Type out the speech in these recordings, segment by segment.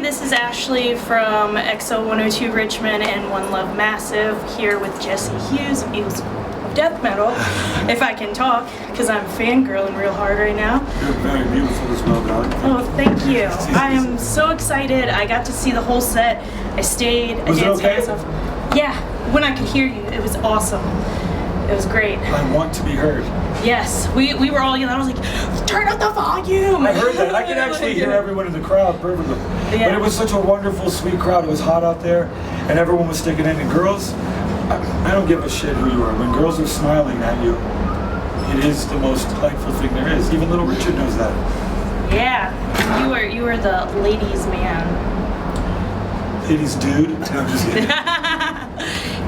this is Ashley from XO 102 Richmond and One Love Massive here with Jesse Hughes of Eagles of Death Metal, if I can talk, because I'm fangirling real hard right now. You're very beautiful as well, darling. Oh, thank you. I am so excited. I got to see the whole set. I stayed. Was it okay? Yeah, when I could hear you, it was awesome. It was great. I want to be heard. Yes, we were all yelling. I was like, turn up the volume. I heard that. I could actually hear everyone in the crowd perfectly. Yeah. But it was such a wonderful, sweet crowd. It was hot out there, and everyone was sticking in. And girls, I don't give a shit who you are. When girls are smiling at you, it is the most delightful thing there is. Even little Richard knows that. Yeah, you were the ladies' man. Ladies dude? No, I'm just kidding.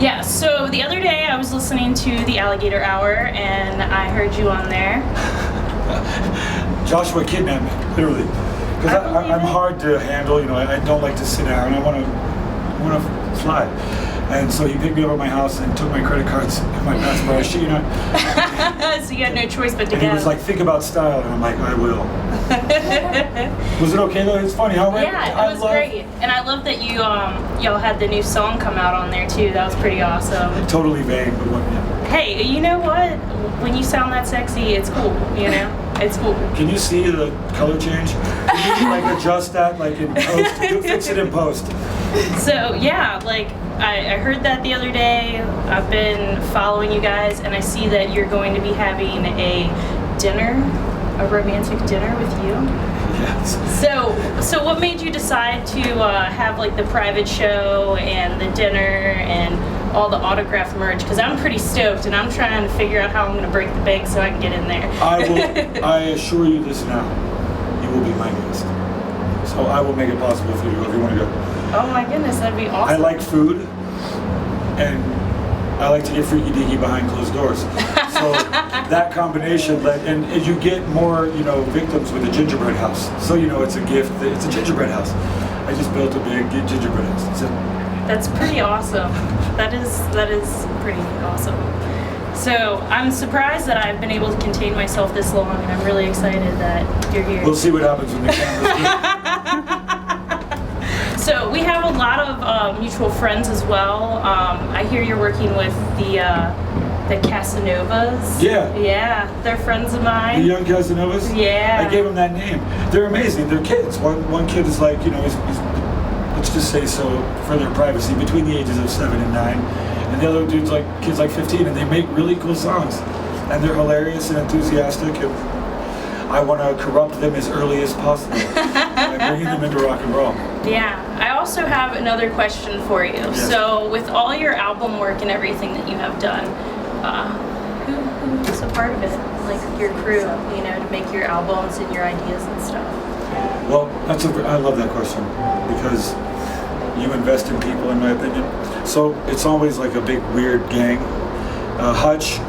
Yeah, so the other day I was listening to the Alligator Hour and I heard you on there. Joshua kidnapped me, literally. Because I'm hard to handle, you know, I don't like to sit down, I want to fly. And so he picked me up at my house and took my credit cards and my passport. You know. So you had no choice but to and go. he was like, think about style, and I'm like, I will. Was it okay though? It's funny. Yeah, it was great. And I love that y'all had the new song come out on there too. That was pretty awesome. Totally vague, but what? Yeah. Hey, you know what? When you sound that sexy, it's cool, you know? It's cool. Can you see the color change? Can you like adjust that like in post? Fix it in post. So yeah, like I heard that the other day. I've been following you guys, and I see that you're going to be having a romantic dinner with you. Yes. So what made you decide to have like the private show and the dinner and all the autograph merch? Because I'm pretty stoked, and I'm trying to figure out how I'm going to break the bank so I can get in there. I assure you this now. You will be my guest. So I will make it possible for you if you want to go. Oh my goodness, that'd be awesome. I like food, and I like to get freaky deaky behind closed doors. So that combination, and you get more, you know, victims with a gingerbread house. So you know it's a gift. It's a gingerbread house. I just built a big gingerbread house. That's it. That's pretty awesome. That is pretty awesome. So I'm surprised that I've been able to contain myself this long, and I'm really excited that you're here. We'll see what happens when the cameras. So we have a lot of mutual friends as well. I hear you're working with the Casanovas. Yeah. Yeah, they're friends of mine. The young Casanovas? Yeah. I gave them that name. They're amazing. They're kids. One kid is like, you know, he's let's just say so for their privacy, between the ages of 7 and 9. And the other dude's like, kids like 15, and they make really cool songs. And they're hilarious and enthusiastic, and I want to corrupt them as early as possible by bringing them into rock and roll. Yeah. I also have another question for you. Yes. So with all your album work and everything that you have done, who's a part of it? Like your crew, you know, to make your albums and your ideas and stuff. Well, I love that question because you invest in people, in my opinion. So it's always like a big weird gang. Hutch,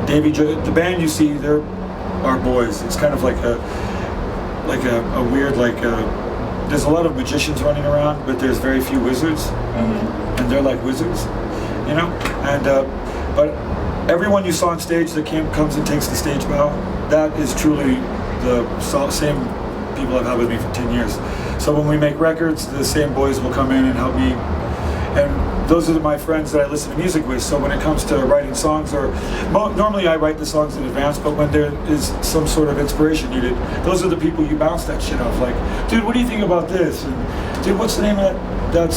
Davey, the band you see, they're our boys. It's kind of like a weird there's a lot of magicians running around, but there's very few wizards, and they're like wizards, you know. And but everyone you saw on stage that comes and takes the stage bow, that is truly the same people I've had with me for 10 years. So when we make records, the same boys will come in and help me, and those are my friends that I listen to music with. So when it comes to writing songs, or normally I write the songs in advance, but when there is some sort of inspiration needed, those are the people you bounce that shit off. Like, dude, what do you think about this? And dude, what's the name of that?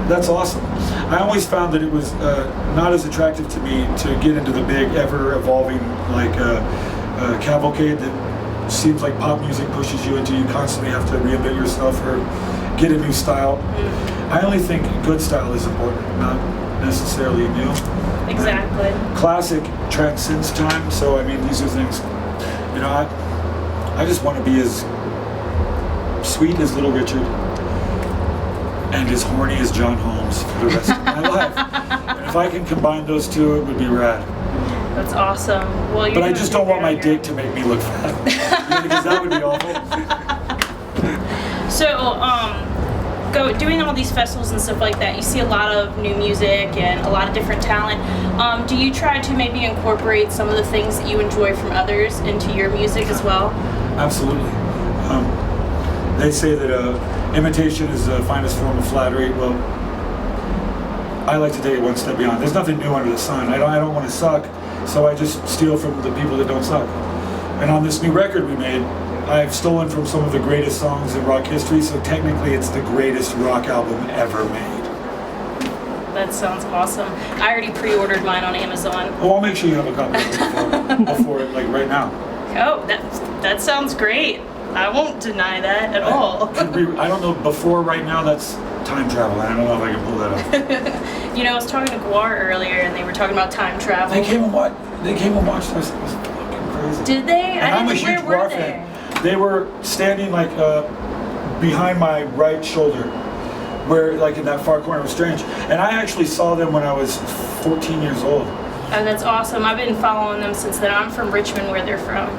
That's awesome. I always found that it was not as attractive to me to get into the big, ever-evolving cavalcade that seems like pop music pushes you into. You constantly have to reinvent yourself or get a new style. I only think good style is important, not necessarily new. Exactly. And classic transcends time, so I mean, these are things, you know, I just want to be as sweet as Little Richard and as horny as John Holmes for the rest of my life. And if I can combine those two, it would be rad. That's awesome. Well, but I just don't want my dick to make me look fat, because that would be awful. So, doing all these festivals and stuff like that, you see a lot of new music and a lot of different talent. Do you try to maybe incorporate some of the things that you enjoy from others into your music as well? Absolutely. They say that imitation is the finest form of flattery. Well, I like to take it one step beyond. There's nothing new under the sun. I don't want to suck, so I just steal from the people that don't suck. And on this new record we made, I've stolen from some of the greatest songs in rock history, so technically it's the greatest rock album ever made. That sounds awesome. I already pre-ordered mine on Amazon. Oh, I'll make sure you have a copy of it before it, like right now. Oh, that sounds great. I won't deny that at all. I don't know, before right now, that's time travel. I don't know if I can pull that off. You know, I was talking to Guar earlier, and they were talking about time travel. They came and watched us. It was fucking crazy. Did they? And I'm a huge Guar fan. They were standing like behind my right shoulder, where like in that far corner. It was strange. And I actually saw them when I was 14 years old. Oh, that's awesome. I've been following them since then. I'm from Richmond, where they're from.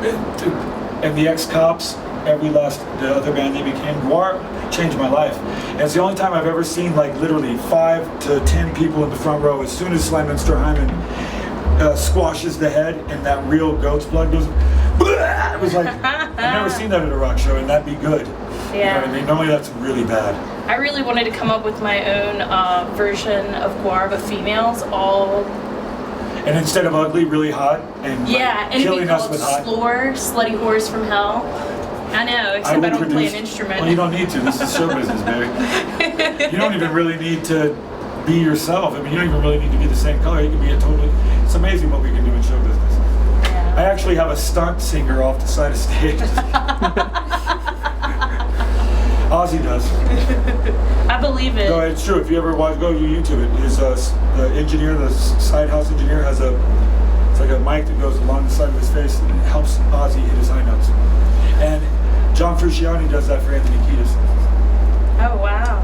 And the Ex-Cops, the other band they became, Guar changed my life. And it's the only time I've ever seen like literally 5 to 10 people in the front row. As soon as Sly Minster Hyman squashes the head and that real goat's blood goes, it was like, I've never seen that at a rock show, and that'd be good. Yeah. You know what I mean? Normally that's really bad. I really wanted to come up with my own version of Guar, but females all. And instead of ugly, really hot, and yeah, like, and killing us called with hot. Slore, Slutty Whores from Hell. I know, except I don't play an instrument. Well, you don't need to. This is show business, baby. You don't even really need to be yourself. I mean, you don't even really need to be the same color. You can be a totally. It's amazing what we can do in show business. Yeah. I actually have a stunt singer off the side of stage. Ozzy does. I believe it. No, it's true. If you ever watch, go YouTube it. His the engineer, the side house engineer, has it's like a mic that goes along the side of his face and it helps Ozzy hit his high notes. And John Frusciante does that for Anthony Kiedis. Oh wow.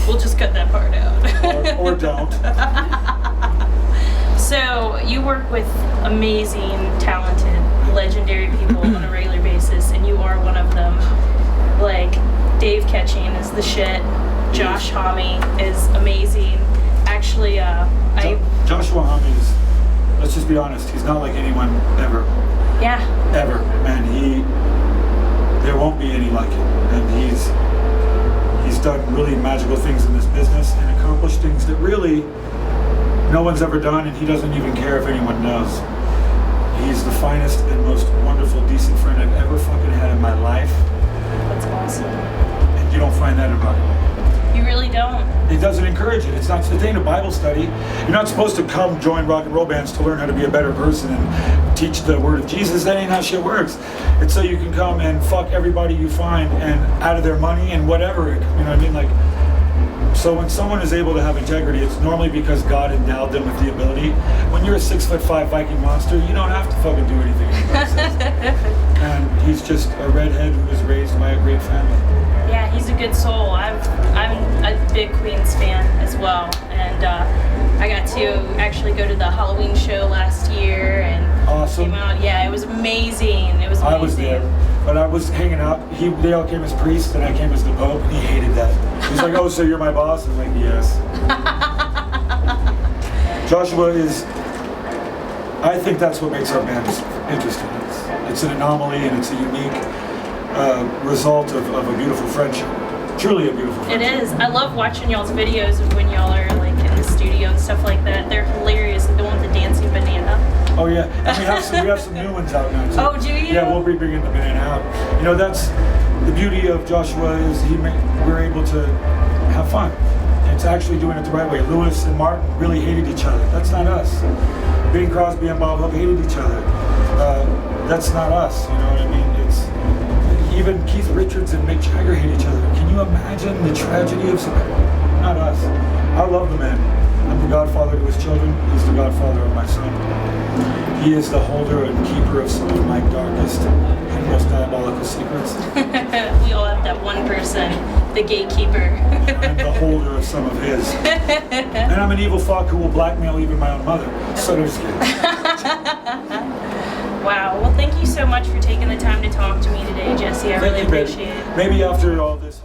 We'll just cut that part out. Or don't. So you work with amazing, talented, legendary people on a regular basis, and you are one of them. Like, Dave Ketching is the shit. Josh Homme is amazing. Actually, Joshua Homme is, let's just be honest, he's not like anyone ever. Yeah. Ever. Man, there won't be any like him. And he's done really magical things in this business and accomplished things that really no one's ever done, and he doesn't even care if anyone knows. He's the finest and most wonderful, decent friend I've ever fucking had in my life. That's awesome. And you don't find that in rock and roll. You really don't. It doesn't encourage it. It ain't a Bible study. You're not supposed to come join rock and roll bands to learn how to be a better person and teach the word of Jesus. That ain't how shit works. It's so you can come and fuck everybody you find and out of their money and whatever. You know what I mean? Like, so when someone is able to have integrity, it's normally because God endowed them with the ability. When you're a 6'5" Viking monster, you don't have to fucking do anything anybody says. And he's just a redhead who was raised by a great family. Yeah, he's a good soul. I'm a big Queens fan as well, and I got to actually go to the Halloween show last year, and awesome. Came out. Yeah, it was amazing. It was amazing. I was there, but I was hanging out. They all came as priests, and I came as the Pope, and he hated that. He's like, "Oh, so you're my boss?" I'm like, "Yes." Joshua is. I think that's what makes our band interesting. It's an anomaly, and it's a unique result of a beautiful friendship. Truly a beautiful friendship. It is. I love watching y'all's videos of when y'all are like in the studio and stuff like that. They're hilarious. The one with the dancing banana. Oh yeah, and we have some new ones out now too. Oh, do you? Yeah, we'll be bringing the banana out. You know, that's the beauty of Joshua is we're able to have fun. It's actually doing it the right way. Lewis and Martin really hated each other. That's not us. Bing Crosby and Bob Hope hated each other. That's not us. You know what I mean? Even Keith Richards and Mick Jagger hate each other. Can you imagine the tragedy of something? Not us. I love the man. I'm the godfather to his children. He's the godfather of my son. He is the holder and keeper of some of my darkest and most diabolical secrets. We all have that one person, the gatekeeper. I'm the holder of some of his. And I'm an evil fuck who will blackmail even my own mother. So there's kidding. Wow. Well, thank you so much for taking the time to talk to me today, Jesse. I really appreciate it. Maybe after all this